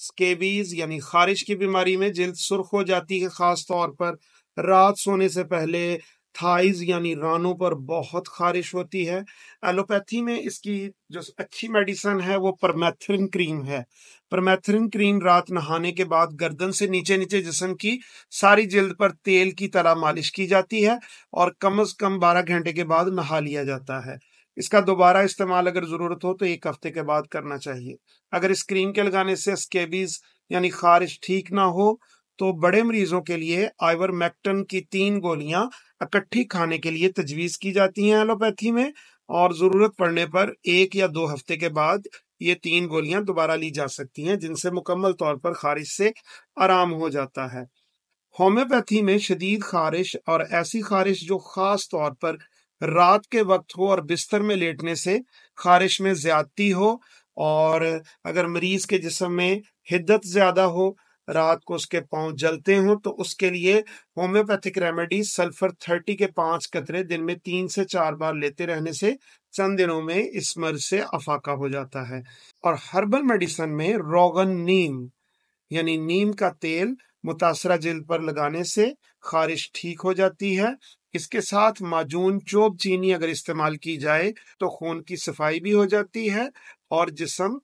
Scabies यानी खारिश की बीमारी में जल्द सुर्ख हो जाती है, खास तौर पर रात सोने से पहले थाइज यानी रानों पर बहुत खारिश होती है। एलोपैथी में इसकी जो अच्छी मेडिसिन है वो परमेथ्रिन क्रीम है। परमेथ्रिन क्रीम रात नहाने के बाद गर्दन से नीचे नीचे जिस्म की सारी जिल्द पर तेल की तरह मालिश की जाती है और कम से कम 12 घंटे के बाद नहा लिया जाता है। इसका दोबारा इस्तेमाल अगर जरूरत हो तो 1 हफ्ते के बाद करना चाहिए। अगर इस क्रीम के लगाने से स्केबीज यानी खारिश ठीक ना हो तो बड़े मरीजों के लिए आइवरमेक्टिन की 3 गोलियां इकट्ठी खाने के लिए तजवीज की जाती हैं एलोपैथी में, और जरूरत पड़ने पर 1 या 2 हफ्ते के बाद ये 3 गोलियां दोबारा ली जा सकती हैं, जिनसे मुकम्मल तौर पर खारिश से आराम हो जाता है। होम्योपैथी में शदीद खारिश और ऐसी खारिश जो खास तौर पर रात के वक्त हो और बिस्तर में लेटने से खारिश में ज्यादती हो, और अगर मरीज के जिस्म में हिद्दत ज्यादा हो, रात को उसके पांव जलते हो, तो उसके लिए होम्योपैथिक रेमेडी सल्फर 30 के 5 कतरे दिन में 3 से 4 बार लेते रहने से चंद दिनों में इस मर्ज से अफाका हो जाता है। और हर्बल मेडिसिन में रोगन नीम यानी नीम का तेल मुतासरा जिल्द पर लगाने से खारिश ठीक हो जाती है। इसके साथ माजून चोब चीनी अगर इस्तेमाल की जाए तो खून की सफाई भी हो जाती है और जिस्म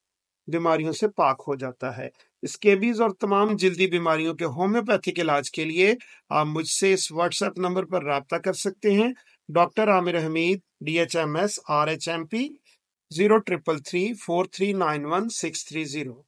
बीमारियों से पाक हो जाता है। स्केबीज और तमाम जिल्दी बीमारियों के होम्योपैथिक इलाज के लिए आप मुझसे इस व्हाट्सएप नंबर पर राब्ता कर सकते हैं। Doctor Aamir Hamid, DHMS RHMP 0333 4391 630।